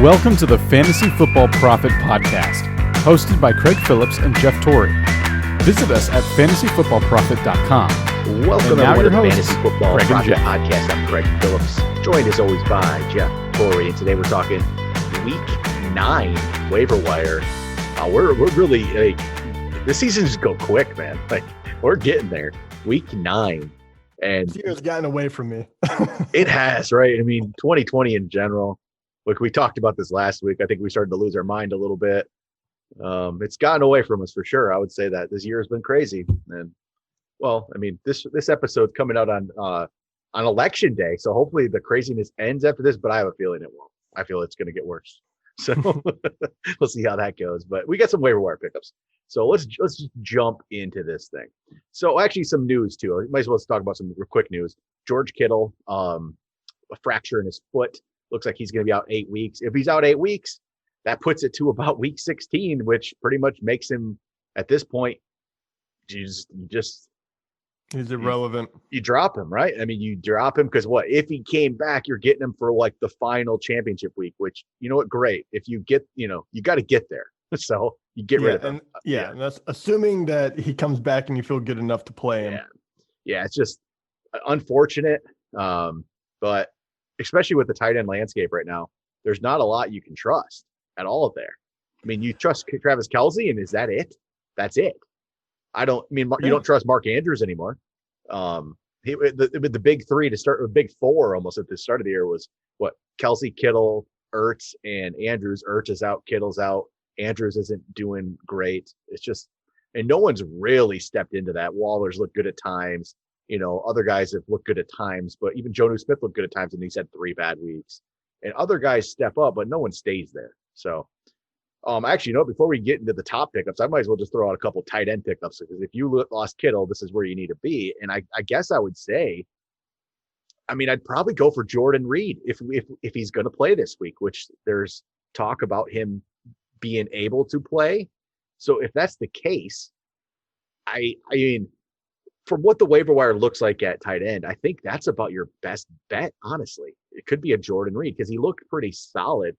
Welcome to the Fantasy Football Profit Podcast, hosted by Craig Phillips and Jeff Torrey. Visit us at fantasyfootballprofit.com. Welcome to the Fantasy Football Craig Profit Podcast. I'm Craig Phillips, joined as always by Jeff Torrey, and today we're talking Week 9 Waiver Wire. We're really the season just go quick, man. Like we're getting there. Week 9, and this year's gotten away from me. It has, right? I mean, 2020 in general. Look, we talked about this last week. I think we started to lose our mind a little bit. It's gotten away from us for sure. I would say that this year has been crazy. And well, I mean, this episode's coming out on election day, so hopefully the craziness ends after this. But I have a feeling it won't. I feel it's going to get worse. So we'll see how that goes. But we got some waiver wire pickups. So let's just jump into this thing. So actually, some news too. Might as well talk about some quick news. George Kittle, a fracture in his foot. Looks like he's going to be out 8 weeks. If he's out 8 weeks, that puts it to about week 16, which pretty much makes him, at this point, he's irrelevant. You drop him, right? I mean, you drop him because what? If he came back, you're getting him for like the final championship week, which, you know what? Great. If you get, you got to get there. So you get rid of him. And that's assuming that he comes back and you feel good enough to play him. Yeah, it's just unfortunate. But especially with the tight end landscape right now, there's not a lot you can trust at all there. I mean, you trust Travis Kelce, and is that it? That's it. You don't trust Mark Andrews anymore. The big three to start, or big four almost at the start of the year was what? Kelce, Kittle, Ertz, and Andrews. Ertz is out, Kittle's out. Andrews isn't doing great. It's just, and no one's really stepped into that. Waller's looked good at times. Other guys have looked good at times, but even Jonnu Smith looked good at times, and he's had 3 bad weeks. And other guys step up, but no one stays there. So, actually, before we get into the top pickups, I might as well just throw out a couple tight end pickups, because if you lost Kittle, this is where you need to be. And I guess I would say, I'd probably go for Jordan Reed if he's going to play this week, which there's talk about him being able to play. So if that's the case, I mean, from what the waiver wire looks like at tight end, I think that's about your best bet, honestly. It could be a Jordan Reed, because he looked pretty solid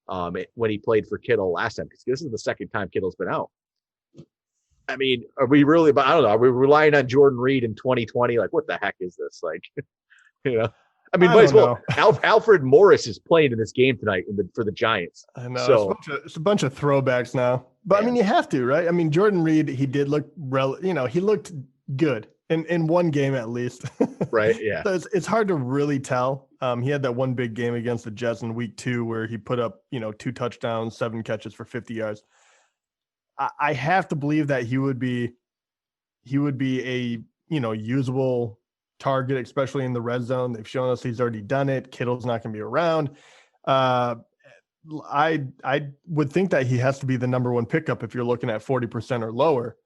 when he played for Kittle last time, because this is the second time Kittle's been out. I mean, are we really, but I don't know, are we relying on Jordan Reed in 2020? Like, what the heck is this? Like, might as well. Alfred Morris is playing in this game tonight for the Giants. I know. So, it's a bunch of throwbacks now. But, you have to, right? Jordan Reed, he did look, he looked good in one game at least. Right, yeah. So it's hard to really tell. He had that one big game against the Jets in week 2 where he put up, 2 touchdowns, 7 catches for 50 yards. I have to believe that he would be a, usable target, especially in the red zone. They've shown us he's already done it. Kittle's not going to be around. I would think that he has to be the number 1 pickup if you're looking at 40% or lower,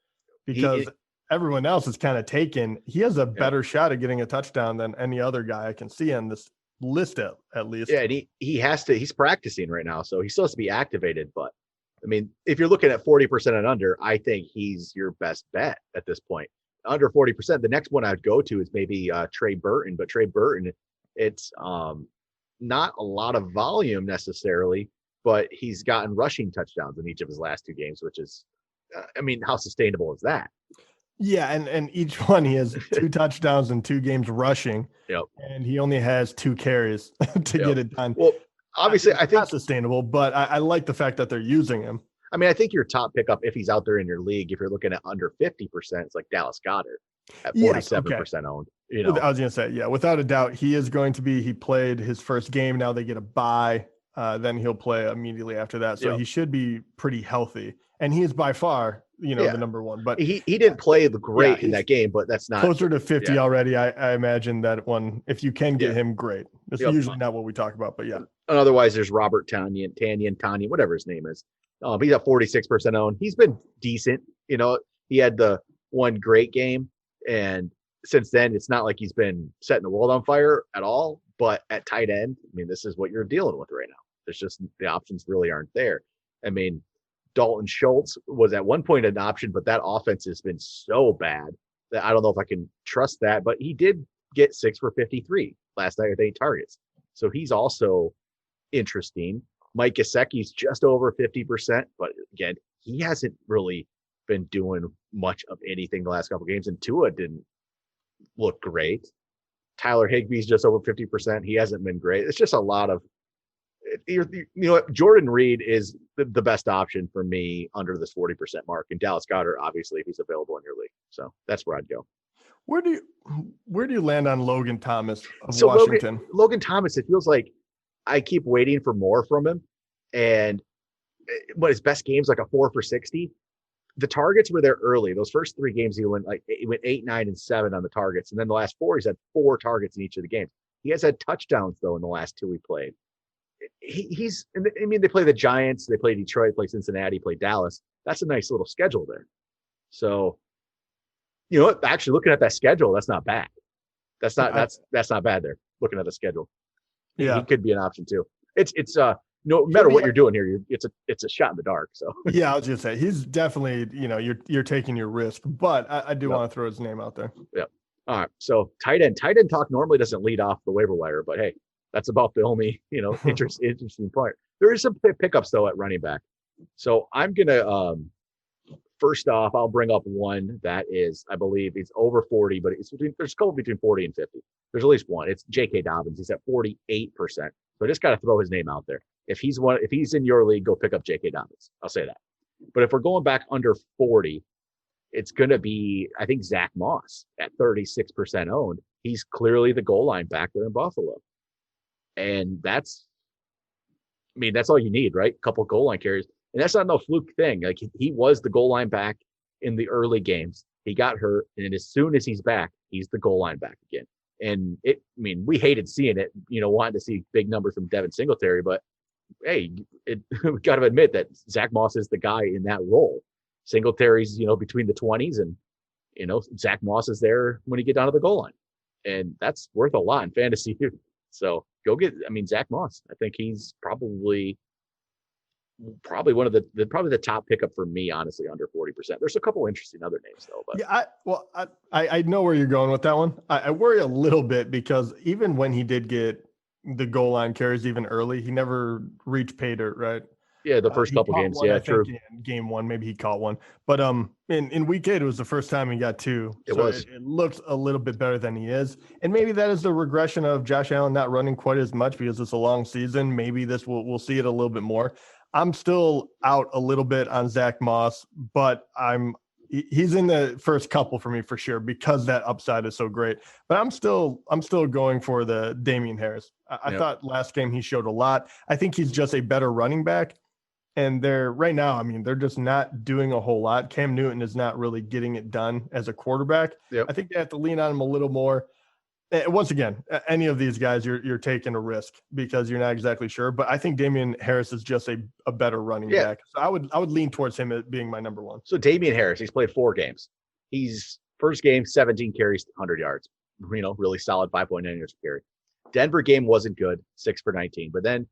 because everyone else is kind of taken. He has a better shot at getting a touchdown than any other guy I can see on this list at least. Yeah, and he's practicing right now, so he's supposed to be activated. But if you're looking at 40% and under, I think he's your best bet at this point. Under 40%, the next one I'd go to is maybe Trey Burton, but Trey Burton, it's not a lot of volume necessarily, but he's gotten rushing touchdowns in each of his last 2 games, which is, how sustainable is that? Yeah, and each one he has 2 touchdowns in 2 games rushing. Yep. And he only has 2 carries to get it done. Well, obviously, I think not sustainable, but I like the fact that they're using him. I think your top pickup, if he's out there in your league, if you're looking at under 50%, it's like Dallas Goedert at 47% owned. I was going to say, without a doubt, he is going to be. He played his first game. Now they get a bye. Then he'll play immediately after that. So he should be pretty healthy. And he is by far, the number 1. But he didn't play the great in that game, but that's not closer to 50 already. I imagine that one, if you can get him, great. It's usually not what we talk about, but And otherwise, there's Robert Tanya, whatever his name is. He's at 46% owned. He's been decent. He had the one great game, and since then, it's not like he's been setting the world on fire at all. But at tight end, this is what you're dealing with right now. There's just, the options really aren't there. Dalton Schultz was at one point an option, but that offense has been so bad that I don't know if I can trust that. But he did get 6 for 53 last night with 8 targets. So he's also interesting. Mike Gesicki's just over 50%, but again, he hasn't really been doing much of anything the last couple games, and Tua didn't look great. Tyler Higbee's just over 50%. He hasn't been great. It's just a lot of, you know what? Jordan Reed is the best option for me under this 40% mark, and Dallas Goedert, obviously, if he's available in your league. So that's where I'd go. Where do you land on Logan Thomas of Washington? Logan Thomas, it feels like I keep waiting for more from him. And his best game's like a 4 for 60. The targets were there early. Those first 3 games, he went 8, 9, and 7 on the targets. And then the last 4, he's had 4 targets in each of the games. He has had touchdowns, though, in the last 2 he played. They play the Giants, they play Detroit, they play Cincinnati, play Dallas. That's a nice little schedule there. So, you know what? Actually, looking at that schedule, that's not bad. That's not bad there. Looking at the schedule, yeah, he could be an option too. It's no matter what you're doing here, it's a shot in the dark. So yeah, I was just say he's definitely, you're taking your risk, but I do want to throw his name out there. Yeah. All right. So tight end talk normally doesn't lead off the waiver wire, but hey, that's about the only interesting part. There is some pickups though at running back. So I'm gonna first off, I'll bring up one that is, I believe, it's over 40, but there's a couple between 40 and 50. There's at least one. It's J.K. Dobbins. He's at 48%. So I just got to throw his name out there. If he's in your league, go pick up J.K. Dobbins. I'll say that. But if we're going back under 40, it's going to be, I think, Zach Moss at 36% owned. He's clearly the goal line back there in Buffalo. And that's all you need, right? A couple goal line carries. And that's not no fluke thing. Like, he was the goal line back in the early games. He got hurt, and as soon as he's back, he's the goal line back again. And we hated seeing it, wanting to see big numbers from Devin Singletary, but hey, we got to admit that Zach Moss is the guy in that role. Singletary's, between the 20s, and, Zach Moss is there when you get down to the goal line. And that's worth a lot in fantasy. So go get, Zach Moss. I think he's probably one of the top pickup for me, honestly, under 40%. There's a couple interesting other names though. But yeah, I know where you're going with that one. I worry a little bit because even when he did get the goal line carries even early, he never reached pay dirt, right? Yeah, the first couple games. One, yeah, true. In game 1, maybe he caught one, but in week 8, it was the first time he got 2. It looked a little bit better than he is, and maybe that is the regression of Josh Allen not running quite as much because it's a long season. Maybe we'll see it a little bit more. I'm still out a little bit on Zach Moss, but he's in the first couple for me for sure because that upside is so great. But I'm still going for the Damian Harris. I thought last game he showed a lot. I think he's just a better running back. And they're just not doing a whole lot. Cam Newton is not really getting it done as a quarterback. Yep. I think they have to lean on him a little more. Once again, any of these guys, you're taking a risk because you're not exactly sure. But I think Damian Harris is just a better running back. So I would lean towards him as being my number one. So Damian Harris, he's played 4 games. He's first game, 17 carries, 100 yards. Really solid, 5.9 yards per carry. Denver game wasn't good, 6 for 19. But then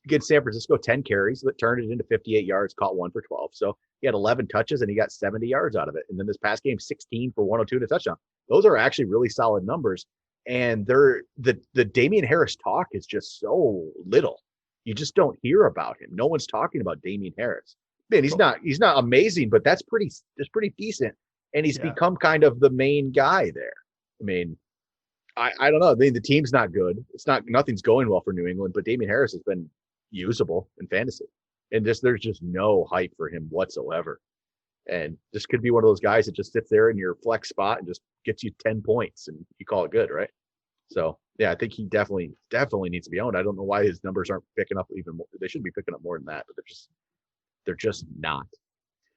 against San Francisco, 10 carries, but turned it into 58 yards, caught 1 for 12. So he had 11 touches and he got 70 yards out of it. And then this past game, 16 for 102 and a touchdown. Those are actually really solid numbers. And the Damian Harris talk is just so little. You just don't hear about him. No one's talking about Damian Harris. Man, he's not amazing, but that's pretty decent. And he's become kind of the main guy there. I don't know. The team's not good. Nothing's going well for New England, but Damian Harris has been usable in fantasy. And there's just no hype for him whatsoever. And this could be one of those guys that just sits there in your flex spot and just gets you 10 points and you call it good, right? So yeah, I think he definitely needs to be owned. I don't know why his numbers aren't picking up even more. They should be picking up more than that, but they're just not.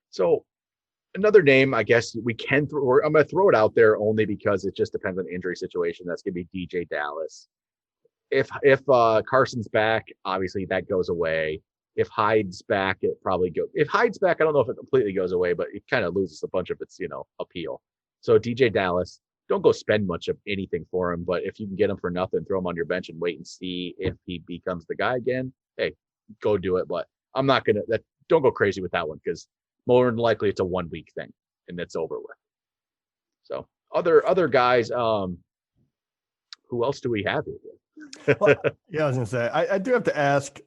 So another name, I guess we can throw. I'm going to throw it out there only because it just depends on the injury situation. That's going to be DJ Dallas. If Carson's back, obviously that goes away. If Hyde's back, it probably goes. If Hyde's back, I don't know if it completely goes away, but it kind of loses a bunch of its, appeal. So DJ Dallas, don't go spend much of anything for him, but if you can get him for nothing, throw him on your bench and wait and see if he becomes the guy again. Hey, go do it. But I'm not gonna. Don't go crazy with that one because more than likely it's a 1 week thing and that's over with. So other guys. Who else do we have here? Well, yeah, I was gonna say I do have to ask.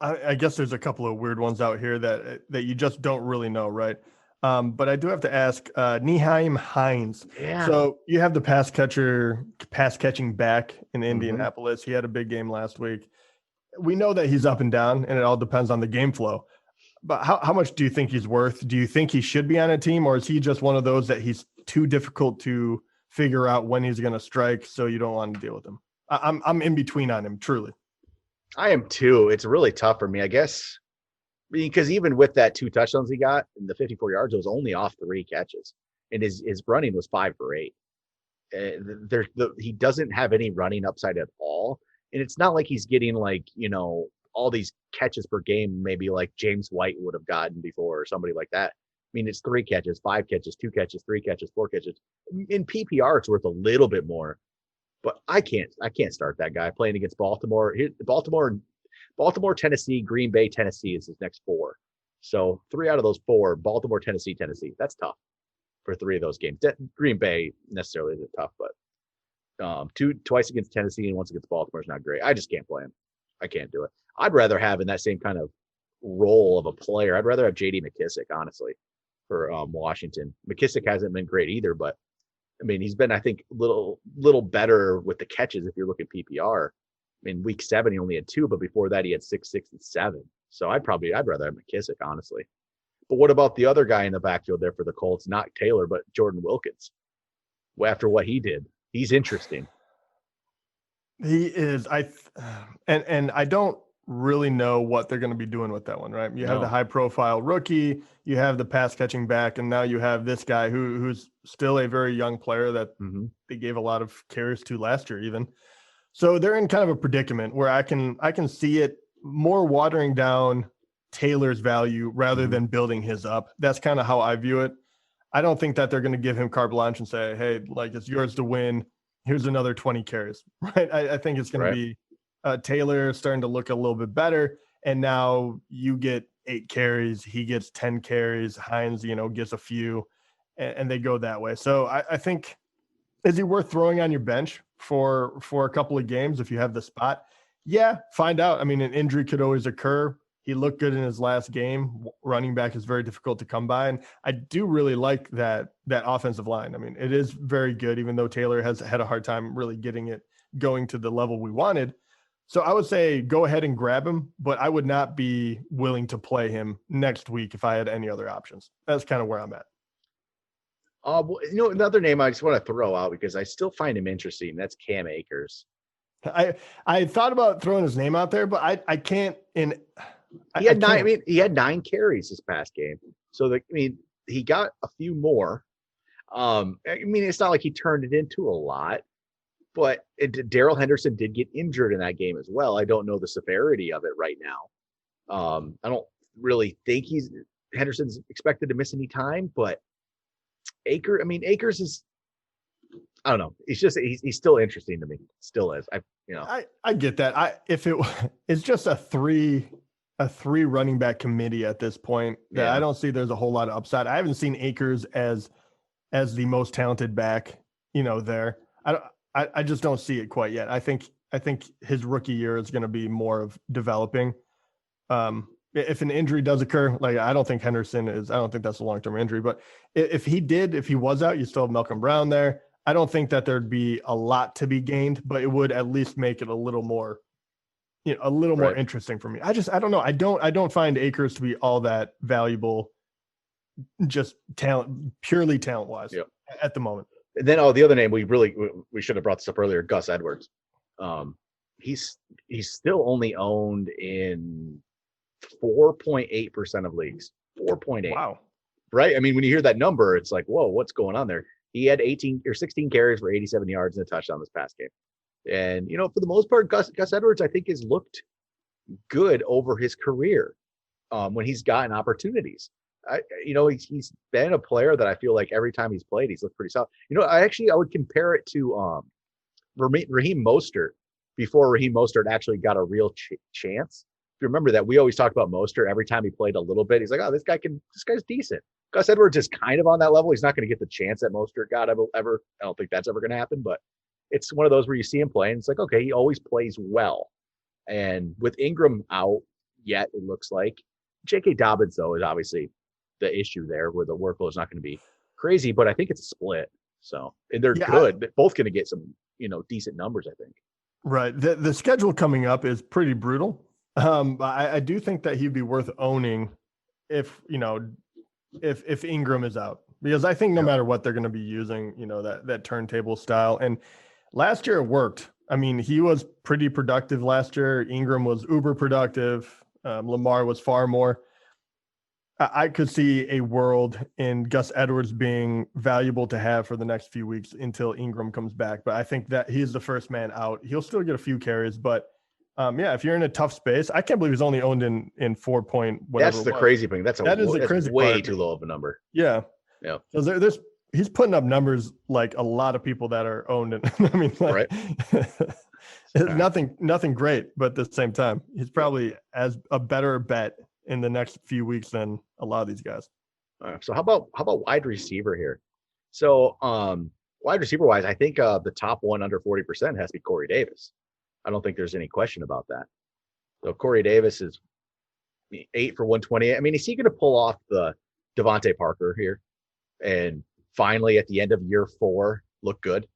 I guess there's a couple of weird ones out here that you just don't really know, right? But I do have to ask, Nyheim Hines. Yeah. So you have the pass catching back in Mhm. Indianapolis. He had a big game last week. We know that he's up and down, and it all depends on the game flow. But how much do you think he's worth? Do you think he should be on a team, or is he just one of those that he's too difficult to figure out when he's going to strike, so you don't want to deal with him? I'm in between on him, truly. I am too. It's really tough for me, I guess, because even with that 2 touchdowns he got and the 54 yards, it was only off 3 catches, and his running was 5 for 8. He doesn't have any running upside at all, and it's not like he's getting like all these catches per game, maybe like James White would have gotten before or somebody like that. I mean, it's 3 catches, 5 catches, 2 catches, 3 catches, 4 catches. In PPR, it's worth a little bit more. But I can't start that guy playing against Baltimore. Baltimore, Tennessee, Green Bay, Tennessee is his next 4. So 3 out of those 4, Baltimore, Tennessee. That's tough for 3 of those games. Green Bay necessarily isn't tough, but twice against Tennessee and once against Baltimore is not great. I just can't play him. I can't do it. I'd rather have in that same kind of role of a player. I'd rather have J.D. McKissick, honestly, for Washington. McKissick hasn't been great either, but I mean, he's been, I think, little better with the catches if you're looking PPR. I mean, week 7, he only had 2, but before that, he had 6, 6, and 7. So I'd rather have McKissick, honestly. But what about the other guy in the backfield there for the Colts? Not Taylor, but Jordan Wilkins. After what he did, he's interesting. He is. And I don't really know what they're going to be doing with that one, right? You have the high profile rookie, you have the pass catching back, and now you have this guy who's still a very young player that they gave a lot of carries to last year even. So they're in kind of a predicament where I can see it more watering down Taylor's value rather than building his up. That's kind of how I view it. I don't think that they're going to give him carte blanche and say, hey, like, it's yours to win. Here's another 20 carries, right? I think it's going to be Taylor starting to look a little bit better. And now you get 8 carries. He gets 10 carries. Hines, gets a few, and they go that way. So I think, is he worth throwing on your bench for a couple of games if you have the spot? Yeah, find out. I mean, an injury could always occur. He looked good in his last game. Running back is very difficult to come by. And I do really like that offensive line. I mean, it is very good, even though Taylor has had a hard time really getting it going to the level we wanted. So I would say go ahead and grab him, but I would not be willing to play him next week if I had any other options. That's kind of where I'm at. Another name I just want to throw out because I still find him interesting. That's Cam Akers. I thought about throwing his name out there, but I can't. He had 9. I mean, he had 9 carries this past game. So he got a few more. I mean, it's not like he turned it into a lot, but Darrell Henderson did get injured in that game as well. I don't know the severity of it right now. I don't really think Henderson's expected to miss any time, but Akers is, I don't know. He's still interesting to me. Still is. I get that. If it's just a three running back committee at this point, that I don't see there's a whole lot of upside. I haven't seen Akers as the most talented back, there. I just don't see it quite yet. I think his rookie year is going to be more of developing. If an injury does occur, like I don't think Henderson is, I don't think that's a long-term injury, but if he was out, you still have Malcolm Brown there. I don't think that there'd be a lot to be gained, but it would at least make it a little more, more interesting for me. I don't know. I don't find Akers to be all that valuable, just purely talent wise at the moment. And then, the other name we should have brought this up earlier, Gus Edwards. He's still only owned in 4.8% of leagues. 4.8. Wow. Right? I mean, when you hear that number, it's like, whoa, what's going on there? He had 18 or 16 carries for 87 yards and a touchdown this past game. And, for the most part, Gus Edwards, I think, has looked good over his career when he's gotten opportunities. He's been a player that I feel like every time he's played, he's looked pretty solid. I would compare it to Raheem Mostert before Raheem Mostert actually got a real chance. If you remember that, we always talk about Mostert every time he played a little bit. He's like, oh, this guy's decent. Gus Edwards is kind of on that level. He's not going to get the chance that Mostert got ever. I don't think that's ever going to happen, but it's one of those where you see him play and it's like, okay, he always plays well. And with Ingram out, yet, it looks like. J.K. Dobbins, though, is obviously the issue there where the workload is not going to be crazy, but I think it's a split. So, and they're good. They're both going to get some, decent numbers, I think. Right. The schedule coming up is pretty brutal. I do think that he'd be worth owning if Ingram is out, because I think no matter what they're going to be using, that turntable style. And last year it worked. I mean, he was pretty productive last year. Ingram was uber productive. Lamar was far more. I could see a world in Gus Edwards being valuable to have for the next few weeks until Ingram comes back. But I think that he's the first man out. He'll still get a few carries, but if you're in a tough space, I can't believe he's only owned in 4 point whatever. That's the crazy thing. That's way part. Too low of a number. Yeah. Yeah. So he's putting up numbers like a lot of people that are owned. I mean, right. It's nothing great, but at the same time, he's probably as a better bet in the next few weeks than a lot of these guys. All right. So how about wide receiver here? So wide receiver wise, I think the top one under 40% has to be Corey Davis. I don't think there's any question about that. So Corey Davis is 8 for 128. I mean, is he going to pull off the Devontae Parker here and finally at the end of year 4 look good?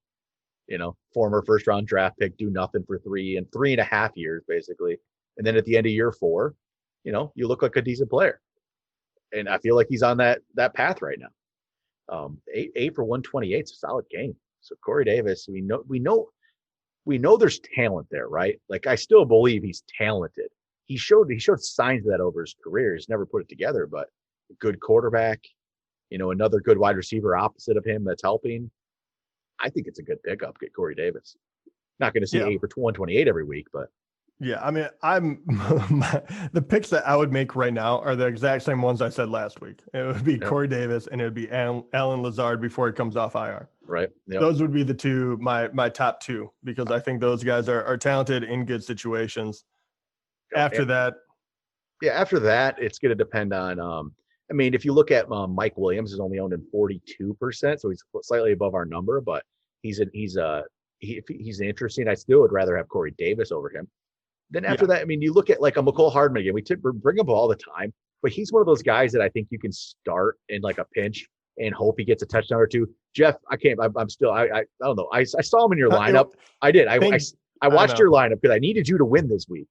Former first round draft pick, do nothing for 3.5 years basically, and then at the end of year 4, you look like a decent player. And I feel like he's on that path right now. 8 for 128 is a solid game. So Corey Davis, we know there's talent there, right? Like I still believe he's talented. He showed signs of that over his career. He's never put it together, but a good quarterback, another good wide receiver opposite of him that's helping. I think it's a good pickup. Get Corey Davis. Not going to see 8 for 128 every week, but. Yeah, I mean, the picks that I would make right now are the exact same ones I said last week. It would be Corey Davis and it would be Alan Lazard before he comes off IR. Right. Yep. Those would be the two, my top two, because I think those guys are talented in good situations. After that, it's going to depend on. I mean, if you look at Mike Williams is only owned in 42%, so he's slightly above our number, but he's interesting. I still would rather have Corey Davis over him. Then after that, I mean, you look at like a McCole Hardman again. We bring him all the time, but he's one of those guys that I think you can start in like a pinch and hope he gets a touchdown or two. Jeff, I don't know. I saw him in your lineup. I did. I watched your lineup because I needed you to win this week.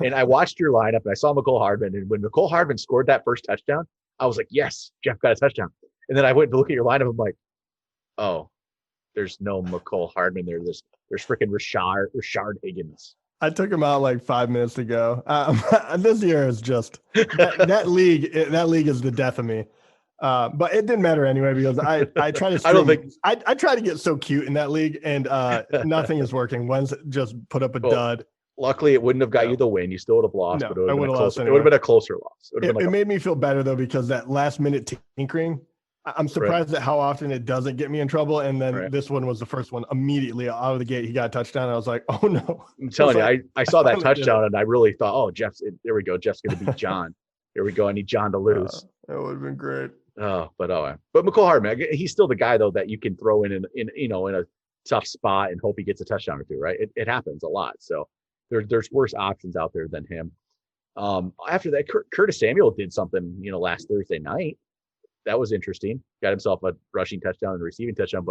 And I watched your lineup and I saw McCole Hardman. And when McCole Hardman scored that first touchdown, I was like, yes, Jeff got a touchdown. And then I went to look at your lineup. I'm like, oh, there's no McCole Hardman there. There's freaking Rashard Higgins. I took him out like 5 minutes ago. This year is just that league. That league is the death of me. But it didn't matter anyway because I try to. I try to get so cute in that league, and nothing is working. Wentz just put up a dud. Luckily, it wouldn't have got you the win. You still would have lost, no, but it would have been a closer loss. It made me feel better though because that last minute tinkering. I'm surprised at how often it doesn't get me in trouble. And then this one was the first one immediately out of the gate. He got a touchdown. I was like, oh no. I'm telling you, I saw that touchdown and I really thought, oh, there we go. Jeff's going to beat John. Here we go. I need John to lose. That would have been great. But McCole Hardman, he's still the guy though, that you can throw in a tough spot and hope he gets a touchdown or two, right? It happens a lot. So there's worse options out there than him. After that, Curtis Samuel did something, last Thursday night. That was interesting. Got himself a rushing touchdown and a receiving touchdown,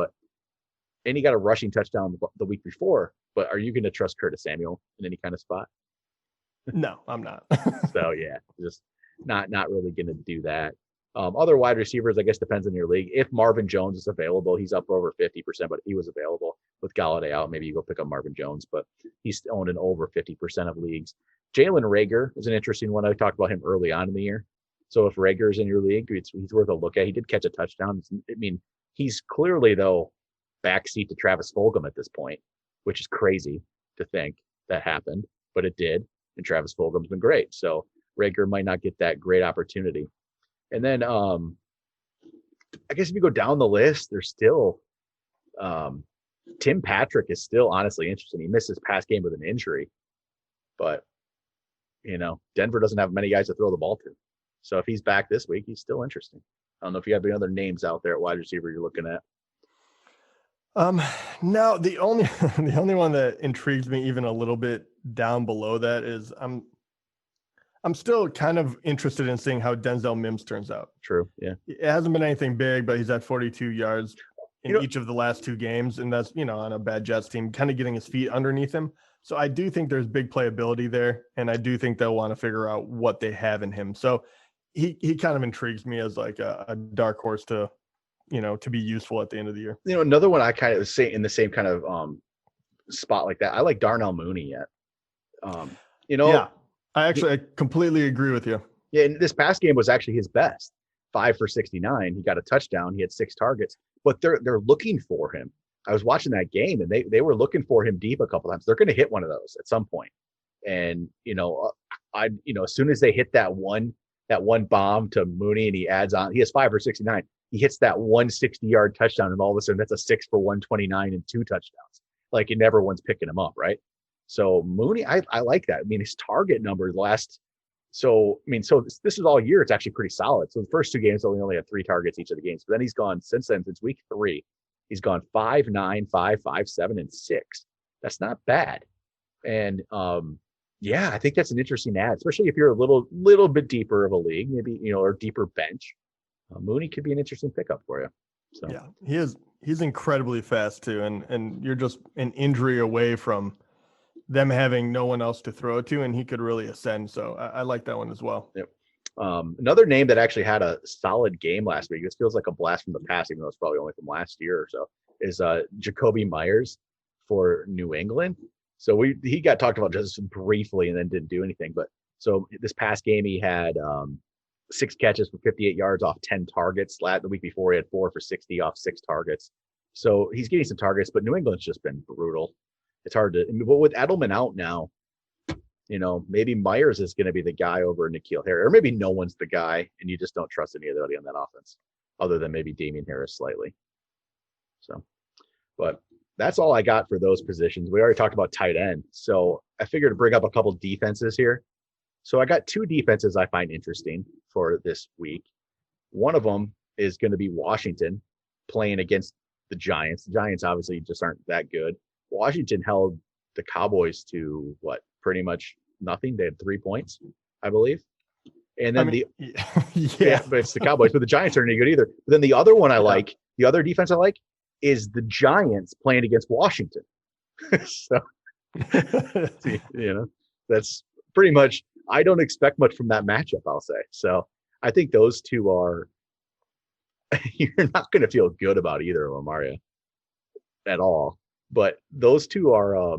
and he got a rushing touchdown the week before. But are you going to trust Curtis Samuel in any kind of spot? No, I'm not. So yeah, just not really going to do that. Other wide receivers, I guess, depends on your league. If Marvin Jones is available, he's up over 50%, but he was available with Galladay out. Maybe you go pick up Marvin Jones, but he's owned in over 50% of leagues. Jalen Reagor is an interesting one. I talked about him early on in the year. So if Reagor's in your league, he's worth a look at. He did catch a touchdown. I mean, he's clearly, though, backseat to Travis Fulgham at this point, which is crazy to think that happened, but it did. And Travis Fulgham's been great. So Reagor might not get that great opportunity. And then I guess if you go down the list, there's still Tim Patrick is still honestly interesting. He missed his past game with an injury, but Denver doesn't have many guys to throw the ball to. So if he's back this week, he's still interesting. I don't know if you have any other names out there at wide receiver you're looking at. No, the only one that intrigues me even a little bit down below that is I'm still kind of interested in seeing how Denzel Mims turns out. True. Yeah. It hasn't been anything big, but he's at 42 yards in You know- each of the last 2 games. And that's, on a bad Jets team, kind of getting his feet underneath him. So I do think there's big playability there. And I do think they'll want to figure out what they have in him. So he kind of intrigues me as like a dark horse to be useful at the end of the year. Another one I kind of say in the same kind of spot like that. I like Darnell Mooney yet. Yeah, I completely agree with you. Yeah, and this past game was actually his best. 5 for 69. He got a touchdown. He had 6 targets, but they're looking for him. I was watching that game, and they were looking for him deep a couple times. They're going to hit one of those at some point. And as soon as they hit that one bomb to Mooney, and he adds on, he has 5 for 69. He hits that 160-yard touchdown, and all of a sudden that's a 6 for 129 and 2 touchdowns. Like, and everyone's picking him up, right? So Mooney, I like that. I mean, his target number this is all year. It's actually pretty solid. So the first 2 games only had 3 targets each of the games, but then he's gone since week 3. He's gone 5, 9, 5, 5, 7, and 6. That's not bad. And I think that's an interesting ad, especially if you're a little bit deeper of a league, maybe or deeper bench. Mooney could be an interesting pickup for you. So yeah, he's incredibly fast too, and you're just an injury away from them having no one else to throw it to, and he could really ascend. So I like that one as well. Yep. Another name that actually had a solid game last week, this feels like a blast from the past, even though it's probably only from last year or so, is Jacoby Myers for New England. So he got talked about just briefly and then didn't do anything. But so this past game, he had 6 catches for 58 yards off 10 targets. The week before, he had 4 for 60 off 6 targets. So he's getting some targets, but New England's just been brutal. It's hard to, but with Edelman out now, maybe Myers is going to be the guy over N'Keal Harry, or maybe no one's the guy, and you just don't trust anybody on that offense, other than maybe Damian Harris slightly. So, but that's all I got for those positions. We already talked about tight end, so I figured to bring up a couple defenses here. So I got 2 defenses I find interesting for this week. One of them is going to be Washington playing against the Giants. The Giants obviously just aren't that good. Washington held the Cowboys to pretty much nothing. They had 3 points, I believe. And then but it's the Cowboys, but the Giants aren't any good either. But then the other one the other defense I like is the Giants playing against Washington. So, that's pretty much, I don't expect much from that matchup, I'll say. So I think those 2 are, you're not going to feel good about either of them, are you? At all. But those 2 are,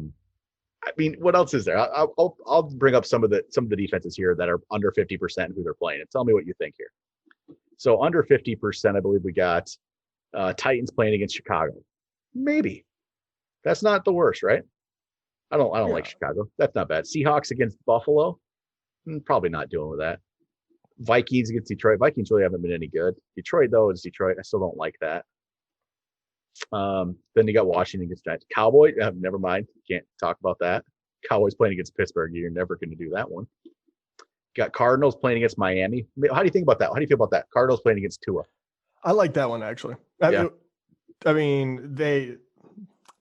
what else is there? I'll bring up some of the defenses here that are under 50% who they're playing, and tell me what you think here. So under 50%, I believe we got Titans playing against Chicago. Maybe that's not the worst, right? I don't like Chicago. That's not bad. Seahawks against Buffalo. Probably not dealing with that. Vikings against Detroit. Vikings really haven't been any good. Detroit though is Detroit. I still don't like that. Then you got Washington against Giants. Cowboys, never mind. Can't talk about that. Cowboys playing against Pittsburgh. You're never going to do that one. Got Cardinals playing against Miami. How do you think about that? How do you feel about that? Cardinals playing against Tua. I like that one actually.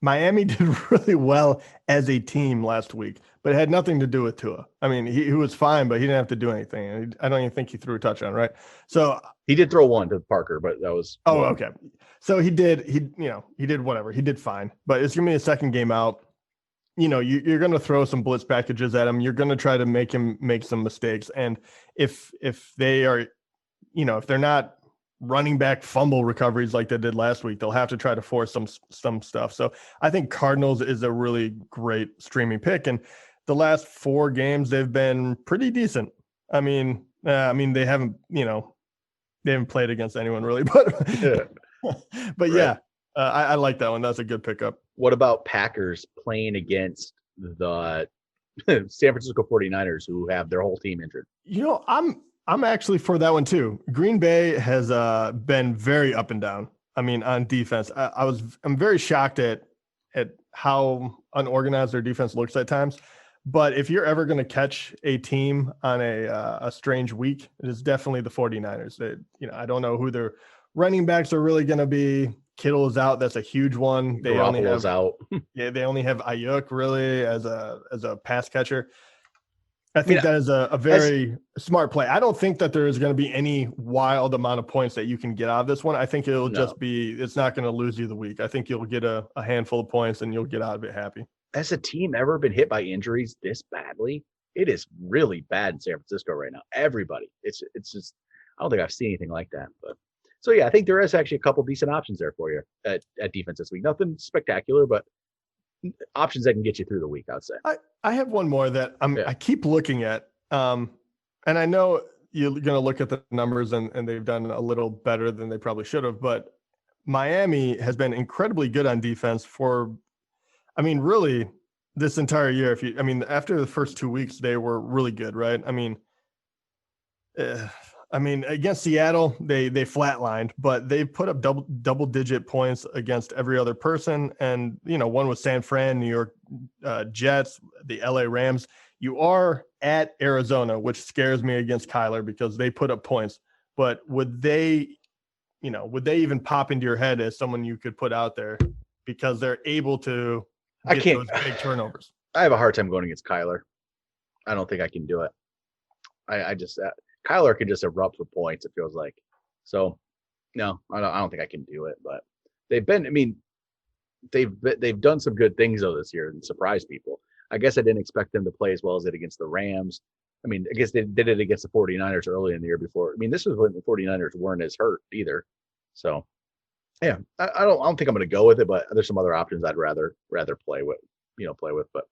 Miami did really well as a team last week, but it had nothing to do with Tua. I mean, he was fine, but he didn't have to do anything. I don't even think he threw a touchdown, right? So he did throw one to Parker, but that was okay. So he did whatever. He did fine, but it's gonna be a second game out. You're gonna throw some blitz packages at him. You're gonna try to make him make some mistakes, and if they are, if they're not running back fumble recoveries like they did last week, they'll have to try to force some stuff. So I think Cardinals is a really great streaming pick. And the last 4 games, they've been pretty decent. I mean, they haven't played against anyone really, but, but right. I like that one. That's a good pickup. What about Packers playing against the San Francisco 49ers who have their whole team injured? I'm actually for that one too. Green Bay has been very up and down. I mean, on defense, I'm very shocked at how unorganized their defense looks at times. But if you're ever going to catch a team on a strange week, it is definitely the 49ers. I don't know who their running backs are really going to be. Kittle is out. That's a huge one. They only have out. They only have Ayuk really as a pass catcher. I think that is a very smart play. I don't think that there is going to be any wild amount of points that you can get out of this one. I think it'll just be, it's not going to lose you the week. I think you'll get a handful of points and you'll get out of it happy. Has a team ever been hit by injuries this badly? It is really bad in San Francisco right now. Everybody. It's just, I don't think I've seen anything like that. But so yeah, I think there is actually a couple decent options there for you at defense this week. Nothing spectacular, but options that can get you through the week, I would say. I have one more that I keep looking at. And I know you're going to look at the numbers and they've done a little better than they probably should have, but Miami has been incredibly good on defense for, really this entire year. After the first 2 weeks, they were really good, right? Against Seattle, they flatlined, but they've put up double digit points against every other person. And, one was San Fran, New York Jets, the LA Rams. You are at Arizona, which scares me against Kyler because they put up points, but would they even pop into your head as someone you could put out there because they're able to get those big turnovers? I have a hard time going against Kyler. I don't think I can do it. I just Kyler can just erupt for points, it feels like. So, no, I don't think I can do it. But they've done some good things, though, this year and surprised people. I guess I didn't expect them to play as well as it against the Rams. I guess they did it against the 49ers early in the year before. This was when the 49ers weren't as hurt either. So, yeah, I don't think I'm going to go with it, but there's some other options I'd rather play with. But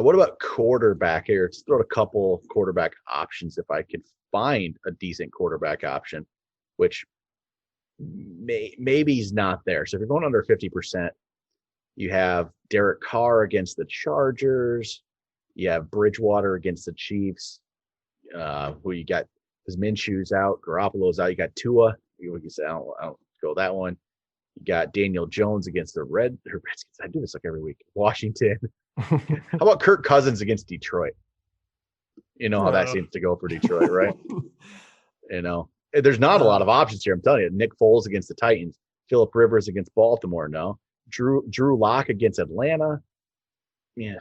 what about quarterback here? Let's throw a couple quarterback options if I can find a decent quarterback option, which maybe he's not there. So if you're going under 50%, you have Derek Carr against the Chargers. You have Bridgewater against the Chiefs. Who you got? His Minshew's out, Garoppolo's out. You got Tua. You can say I don't go that one. You got Daniel Jones against the Redskins. I do this like every week. Washington. How about Kirk Cousins against Detroit? You know how that seems to go for Detroit, right? There's not a lot of options here. I'm telling you, Nick Foles against the Titans, Phillip Rivers against Baltimore. No, Drew Lock against Atlanta. Yeah,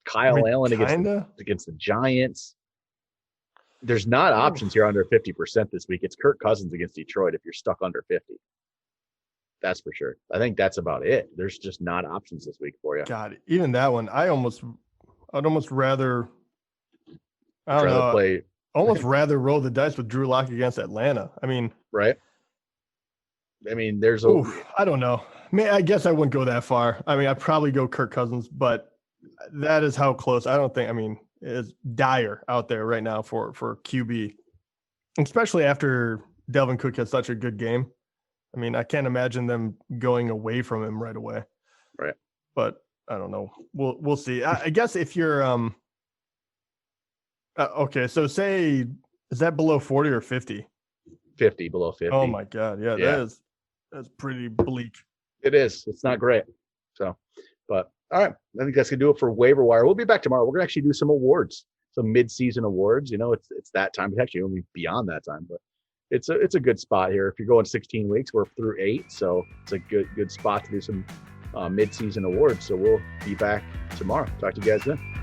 Kyle Allen against the Giants. There's not options here under 50% this week. It's Kirk Cousins against Detroit if you're stuck under 50. That's for sure. I think that's about it. There's just not options this week for you. God, even that one, I'd almost rather. Rather roll the dice with Drew Lock against Atlanta. Right. There's I don't know. I guess I wouldn't go that far. I'd probably go Kirk Cousins, but that is how close. I don't think. It's dire out there right now for QB, especially after Delvin Cook had such a good game. I can't imagine them going away from him right away. Right. But I don't know. We'll see. I guess if you're okay, so say, is that below 40 or 50? 50, below 50. Oh my God. Yeah. That's pretty bleak. It is. It's not great. So, but all right. I think that's going to do it for Waiver Wire. We'll be back tomorrow. We're going to actually do some awards, some mid-season awards. It's that time. It's actually only beyond that time, but it's a good spot here. If you're going 16 weeks, we're through 8. So it's a good spot to do some mid-season awards. So we'll be back tomorrow. Talk to you guys then.